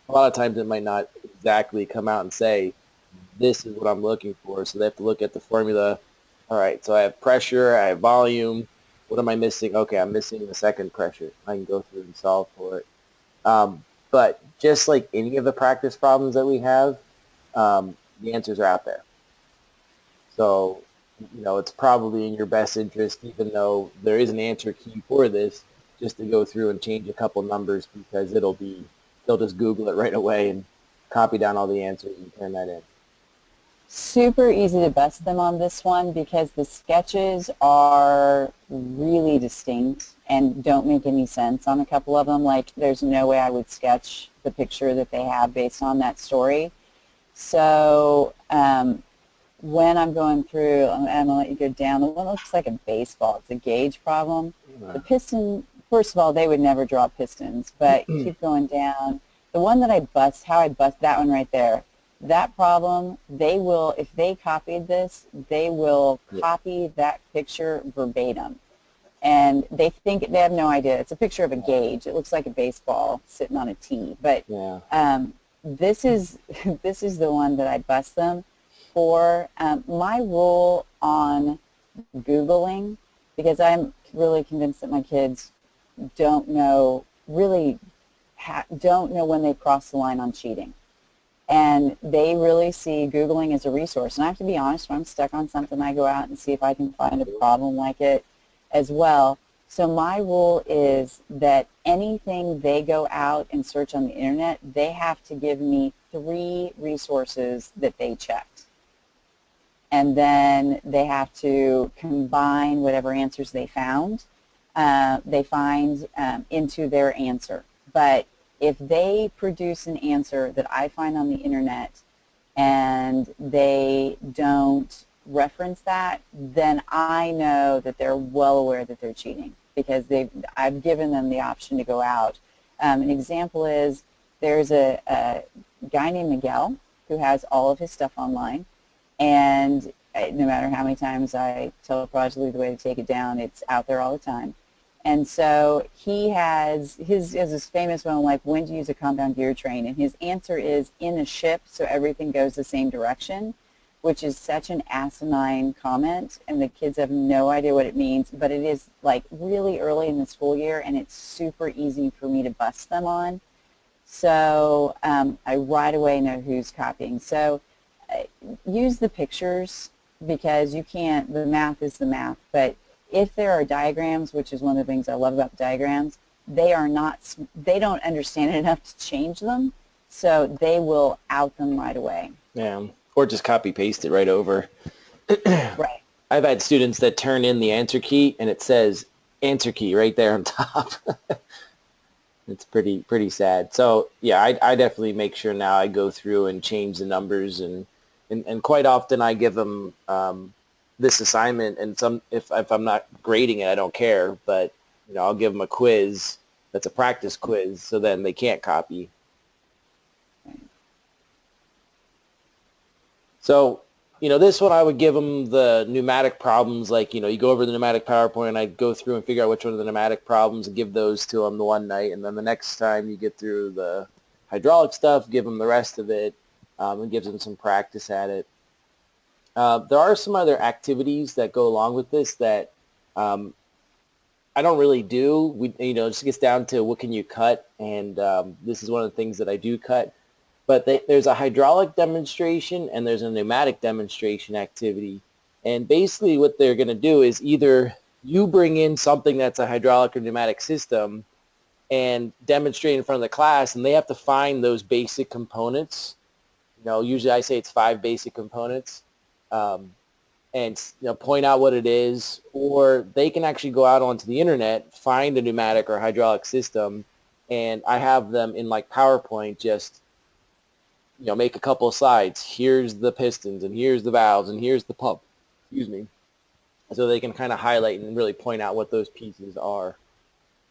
a lot of times it might not exactly come out and say, this is what I'm looking for. So they have to look at the formula. All right, so I have pressure, I have volume. What am I missing? Okay, I'm missing the second pressure. I can go through and solve for it. But just like any of the practice problems that we have, the answers are out there. So, it's probably in your best interest, even though there is an answer key for this, just to go through and change a couple numbers because they'll just Google it right away and copy down all the answers and turn that in. Super easy to bust them on this one because the sketches are really distinct and don't make any sense on a couple of them. Like, there's no way I would sketch the picture that they have based on that story. So when I'm going through, I'm going to let you go down. The one that looks like a baseball. It's a gauge problem. The piston, first of all, they would never draw pistons, but keep going down. The one that how I bust that one right there, that problem, they will, if they copied this, they will copy that picture verbatim. And they have no idea. It's a picture of a gauge. It looks like a baseball sitting on a tee. But this is the one that I bust them for. My rule on Googling, because I'm really convinced that my kids don't know when they cross the line on cheating. And they really see Googling as a resource. And I have to be honest, when I'm stuck on something, I go out and see if I can find a problem like it as well. So my rule is that anything they go out and search on the internet, they have to give me 3 resources that they checked. And then they have to combine whatever answers they find into their answer. But if they produce an answer that I find on the internet and they don't reference that, then I know that they're well aware that they're cheating because I've given them the option to go out. An example is there's a guy named Miguel who has all of his stuff online, and no matter how many times I tell Prodigy the way to take it down, it's out there all the time. And so he has this famous one, like, when to use a compound gear train, and his answer is in a ship so everything goes the same direction, which is such an asinine comment, and the kids have no idea what it means, but it is like really early in the school year, and it's super easy for me to bust them on. So I right away know who's copying. So use the pictures because you can't, the math is the math, but if there are diagrams, which is one of the things I love about diagrams, they don't understand it enough to change them, so they will out them right away. Yeah, or just copy paste it right over. Right. I've had students that turn in the answer key and it says answer key right there on top. It's pretty sad. So yeah, I definitely make sure now I go through and change the numbers, and quite often I give them this assignment, and if I'm not grading it, I don't care, but I'll give them a quiz that's a practice quiz, so then they can't copy. So this one I would give them the pneumatic problems, like you go over the pneumatic PowerPoint, and I'd go through and figure out which one of the pneumatic problems and give those to them the one night, and then the next time you get through the hydraulic stuff, give them the rest of it, and gives them some practice at it. There are some other activities that go along with this that I don't really do. It just gets down to what can you cut, and this is one of the things that I do cut. But there's a hydraulic demonstration and there's a pneumatic demonstration activity. And basically what they're going to do is either you bring in something that's a hydraulic or pneumatic system and demonstrate in front of the class, and they have to find those basic components. Usually I say it's 5 basic components, and point out what it is, or they can actually go out onto the internet, find a pneumatic or hydraulic system, and I have them in like PowerPoint just make a couple of slides. Here's the pistons, and here's the valves, and here's the pump. Excuse me. So they can kind of highlight and really point out what those pieces are.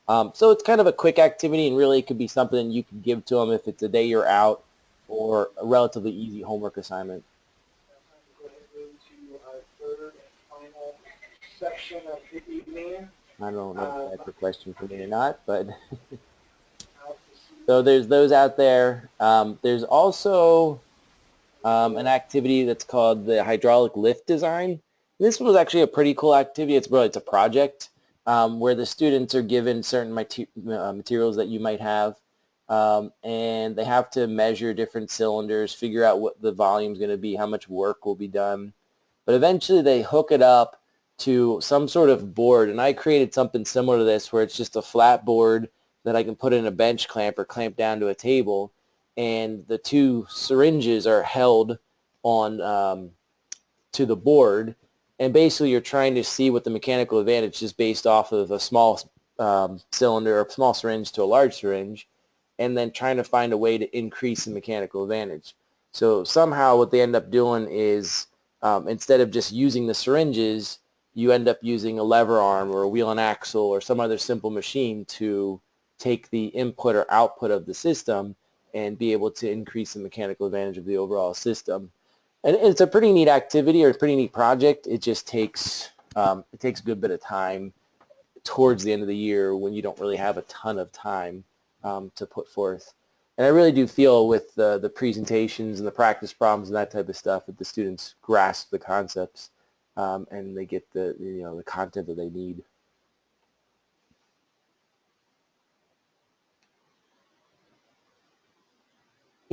So it's kind of a quick activity, and really it could be something you can give to them if it's a day you're out or a relatively easy homework assignment. Go ahead and move to our third and final section of the evening. I don't know if that's a question for me or not, but so there's those out there. There's also an activity that's called the hydraulic lift design. This one was actually a pretty cool activity. It's a project where the students are given certain materials that you might have, and they have to measure different cylinders, figure out what the volume is going to be, how much work will be done. But eventually they hook it up to some sort of board, and I created something similar to this where it's just a flat board that I can put in a bench clamp or clamp down to a table, and the 2 syringes are held on to the board, and basically you're trying to see what the mechanical advantage is based off of a small cylinder or a small syringe to a large syringe, and then trying to find a way to increase the mechanical advantage. So somehow what they end up doing is instead of just using the syringes, you end up using a lever arm or a wheel and axle or some other simple machine to take the input or output of the system and be able to increase the mechanical advantage of the overall system. And it's a pretty neat activity or a pretty neat project. It just takes a good bit of time towards the end of the year when you don't really have a ton of time to put forth. And I really do feel with the presentations and the practice problems and that type of stuff that the students grasp the concepts and they get the content that they need.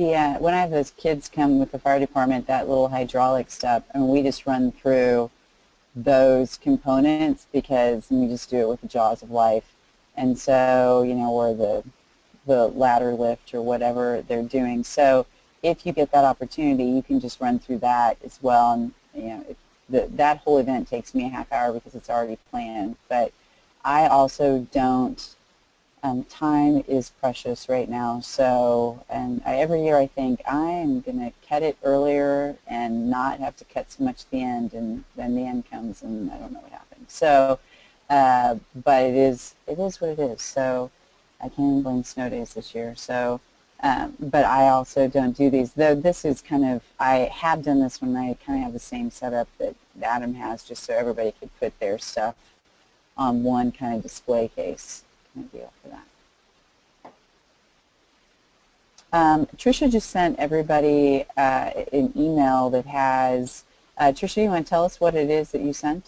Yeah, when I have those kids come with the fire department, that little hydraulic stuff, and we just run through those components because we just do it with the jaws of life. And so, or the ladder lift or whatever they're doing. So if you get that opportunity, you can just run through that as well. And, that whole event takes me a half hour because it's already planned. But I also don't, time is precious right now. So, and every year I think I'm going to cut it earlier and not have to cut so much at the end, and then the end comes and I don't know what happened. So, but it is what it is. So I can't even blame snow days this year. So, but I also don't do these. Though this is kind of, I have done this when I kind of have the same setup that Adam has, just so everybody could put their stuff on one kind of display case kind of deal for that. Tricia just sent everybody an email that has, Tricia, you want to tell us what it is that you sent?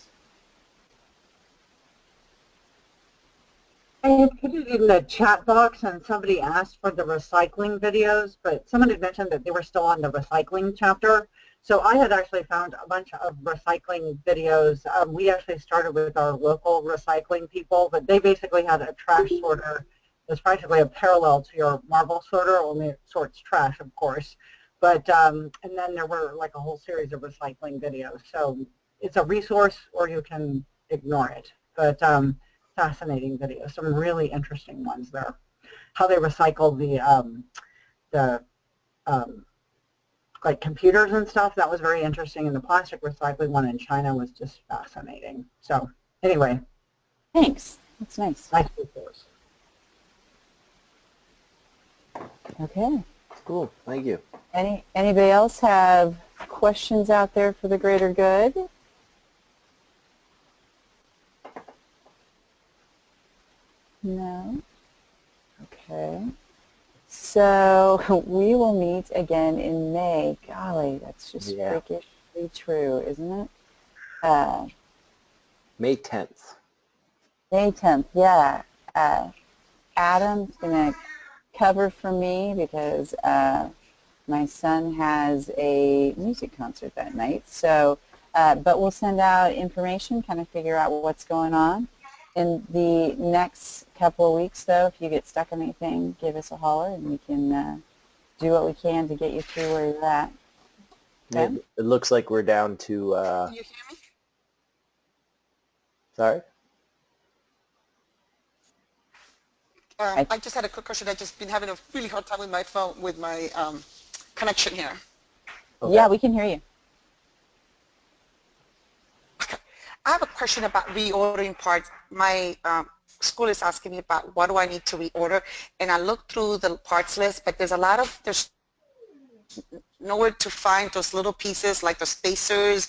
I had put it in the chat box and somebody asked for the recycling videos, but someone had mentioned that they were still on the recycling chapter. So I had actually found a bunch of recycling videos. We actually started with our local recycling people, but they basically had a trash sorter that's practically a parallel to your marble sorter, only it sorts trash, of course. But, and then there were like a whole series of recycling videos. So it's a resource or you can ignore it. But fascinating videos, some really interesting ones there. How they recycle the like computers and stuff, that was very interesting, and the plastic recycling one in China was just fascinating. So anyway. Thanks. That's nice. Nice resource. Okay. Cool. Thank you. Anybody else have questions out there for the greater good? No? Okay. So we will meet again in May. Golly, that's just freakishly true, isn't it? May 10th. May 10th, yeah. Adam's going to cover for me because my son has a music concert that night. So, but we'll send out information, kind of figure out what's going on. In the next couple of weeks, though, if you get stuck on anything, give us a holler and we can do what we can to get you through where you're at. Okay? It looks like we're down to, Can you hear me? sorry? I just had a quick question. I've just been having a really hard time with my phone, with my connection here. Okay. Yeah, we can hear you. I have a question about reordering parts. My school is asking me about what do I need to reorder, and I looked through the parts list, but there's nowhere to find those little pieces like the spacers.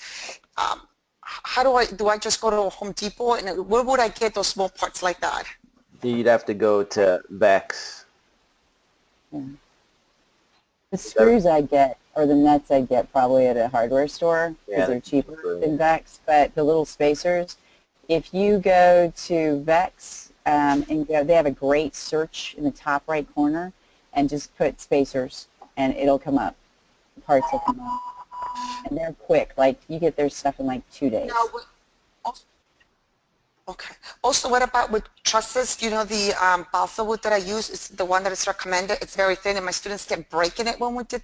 How do I just go to Home Depot, and where would I get those small parts like that? You'd have to go to Vex. Yeah. The screws I get, or the nuts I get probably at a hardware store because Yeah, they're cheaper true. than Vex, but the little spacers, if you go to Vex and they have a great search in the top right corner and just put spacers and it'll come up. Parts will come up. And they're quick. Like you get their stuff in like 2 days. Now, okay. Also, what about with trusses? You know, the balsa wood that I use is the one that is recommended. It's very thin, and my students kept breaking it when we did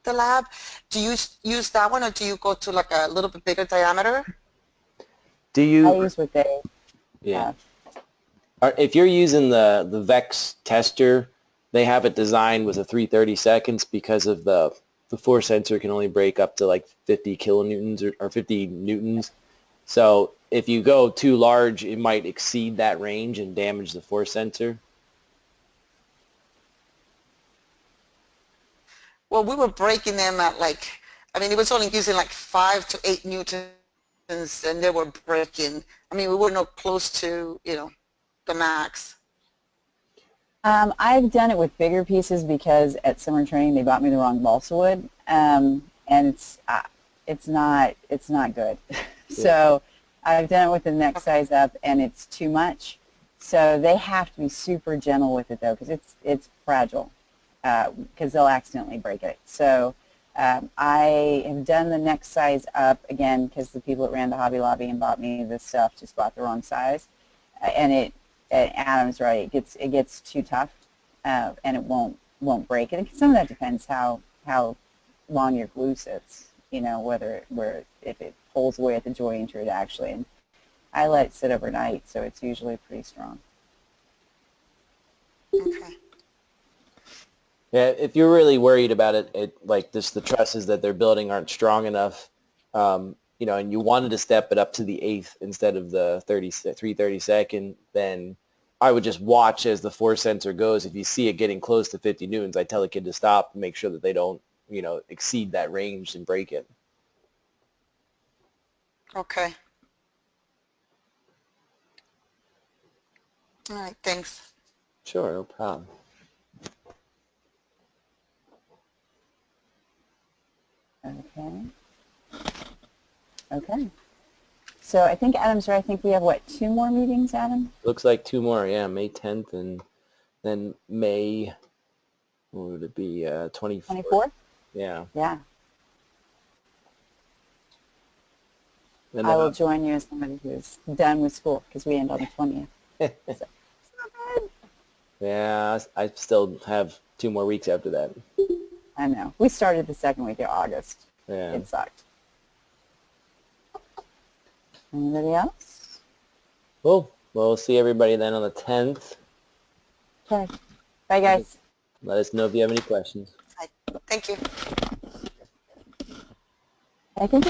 the lab. Do you use that one, or do you go to like a little bit bigger diameter? Do I you? use what they Yeah. have. If you're using the Vex tester, they have it designed with a 3/32 because of the force sensor can only break up to like 50 kilonewtons or 50 newtons. So if you go too large, it might exceed that range and damage the force sensor. Well, we were breaking them at like, I mean, it was only using like 5 to 8 newtons, and they were breaking. I mean, we were not close to, you know, the max. I've done it with bigger pieces because at summer training they bought me the wrong balsa wood, and it's not good. So I've done it with the next size up, and it's too much. So they have to be super gentle with it though, because it's fragile, because they'll accidentally break it. So I have done the next size up again because the people that ran the Hobby Lobby and bought me this stuff just bought the wrong size, and Adam's right. It gets too tough, and it won't break. And some of that depends how long your glue sits. You know, if it pulls away at the joint or it actually. And I let it sit overnight, so it's usually pretty strong. Okay. Yeah, if you're really worried about it like this, the trusses that they're building aren't strong enough, you know, and you wanted to step it up to the 1/8 instead of the 3/32, then I would just watch as the force sensor goes. If you see it getting close to 50 newtons, I tell the kid to stop and make sure that they don't, you know, exceed that range and break it. Okay. All right, thanks. Sure, no problem. Okay. Okay. So I think Adam's right. I think we have, what, 2 more meetings, Adam? Looks like 2 more, yeah, May 10th and then May, what would it be, 24th? 24th? Yeah. Yeah. And I then will join you as somebody who's done with school because we end on the 20th. So. yeah, I still have 2 more weeks after that. I know. We started the second week of August. Yeah. It sucked. Anybody else? Cool. Well, we'll see everybody then on the 10th. Okay. Bye, guys. Let us know if you have any questions. Thank you. I think